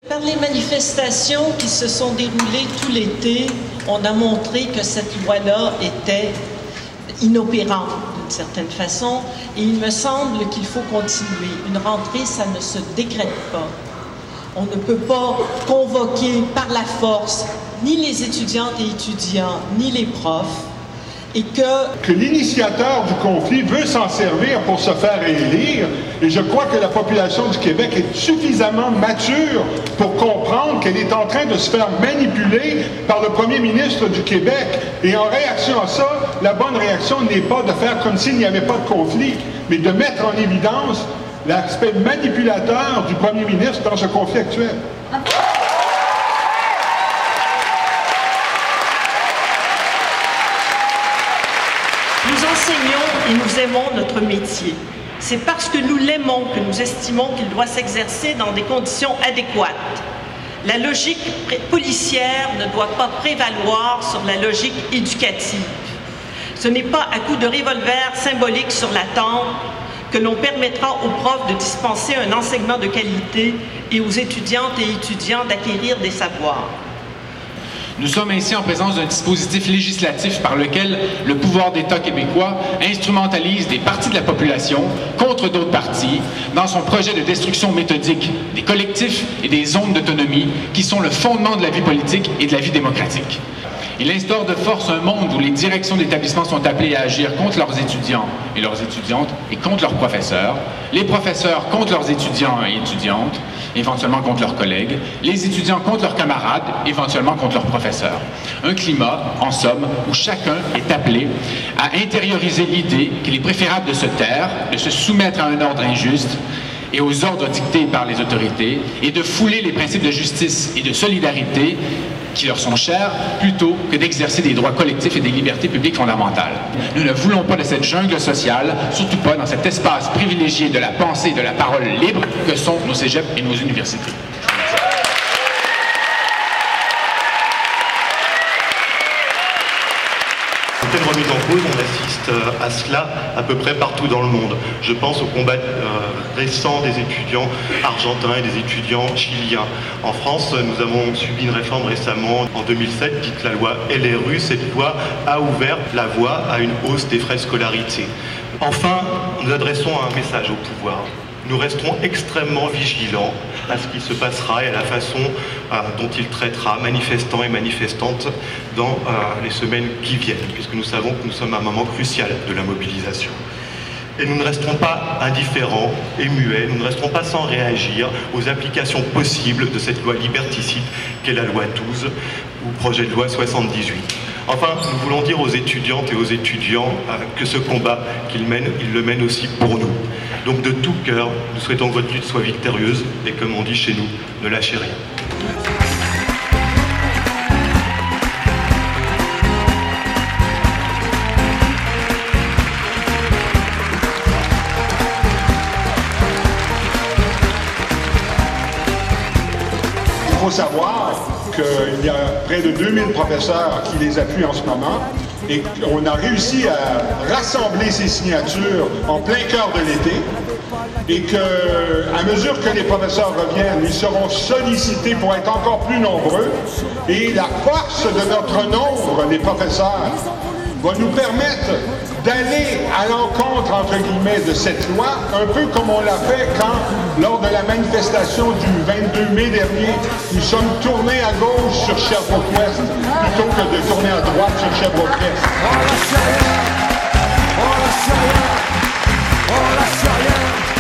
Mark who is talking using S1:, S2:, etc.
S1: Par les manifestations qui se sont déroulées tout l'été, on a montré que cette loi-là était inopérante d'une certaine façon, et il me semble qu'il faut continuer. Une rentrée, ça ne se décrète pas. On ne peut pas convoquer par la force ni les étudiantes et étudiants, ni les profs, et que
S2: l'initiateur du conflit veut s'en servir pour se faire élire, et je crois que la population du Québec est suffisamment mature pour comprendre qu'elle est en train de se faire manipuler par le premier ministre du Québec. Et en réaction à ça, la bonne réaction n'est pas de faire comme s'il n'y avait pas de conflit, mais de mettre en évidence l'aspect manipulateur du premier ministre dans ce conflit actuel.
S1: Nous enseignons et nous aimons notre métier. C'est parce que nous l'aimons que nous estimons qu'il doit s'exercer dans des conditions adéquates. La logique policière ne doit pas prévaloir sur la logique éducative. Ce n'est pas à coups de revolver symbolique sur la tempe que l'on permettra aux profs de dispenser un enseignement de qualité et aux étudiantes et étudiants d'acquérir des savoirs.
S3: Nous sommes ainsi en présence d'un dispositif législatif par lequel le pouvoir d'État québécois instrumentalise des parties de la population contre d'autres partis dans son projet de destruction méthodique des collectifs et des zones d'autonomie qui sont le fondement de la vie politique et de la vie démocratique. Il instaure de force un monde où les directions d'établissements sont appelées à agir contre leurs étudiants et leurs étudiantes et contre leurs professeurs, les professeurs contre leurs étudiants et étudiantes, éventuellement contre leurs collègues, les étudiants contre leurs camarades, éventuellement contre leurs professeurs. Un climat, en somme, où chacun est appelé à intérioriser l'idée qu'il est préférable de se taire, de se soumettre à un ordre injuste et aux ordres dictés par les autorités, et de fouler les principes de justice et de solidarité qui leur sont chers, plutôt que d'exercer des droits collectifs et des libertés publiques fondamentales. Nous ne voulons pas de cette jungle sociale, surtout pas dans cet espace privilégié de la pensée et de la parole libre que sont nos cégeps et nos universités.
S4: Telle remise en cause, on assiste à cela à peu près partout dans le monde. Je pense au combat récent des étudiants argentins et des étudiants chiliens. En France, nous avons subi une réforme récemment, en 2007, dite la loi LRU. Cette loi a ouvert la voie à une hausse des frais de scolarité. Enfin, nous adressons un message au pouvoir. Nous resterons extrêmement vigilants à ce qui se passera et à la façon dont il traitera manifestants et manifestantes dans les semaines qui viennent, puisque nous savons que nous sommes à un moment crucial de la mobilisation. Et nous ne resterons pas indifférents et muets, nous ne resterons pas sans réagir aux applications possibles de cette loi liberticide qu'est la loi 12 ou projet de loi 78. Enfin, nous voulons dire aux étudiantes et aux étudiants que ce combat qu'ils mènent, ils le mènent aussi pour nous. Donc de tout cœur, nous souhaitons que votre lutte soit victorieuse et comme on dit chez nous, ne lâchez rien.
S2: Il faut savoir qu'il y a près de 2000 professeurs qui les appuient en ce moment et on a réussi à rassembler ces signatures en plein cœur de l'été et qu'à mesure que les professeurs reviennent, ils seront sollicités pour être encore plus nombreux et la force de notre nombre, les professeurs, va nous permettre d'aller à l'encontre, entre guillemets, de cette loi, un peu comme on l'a fait quand, lors de la manifestation du 22 mai dernier, nous sommes tournés à gauche sur Sherbrooke-Ouest plutôt que de tourner à droite sur Sherbrooke-Est.
S5: On lâche rien, on lâche rien, on lâche rien.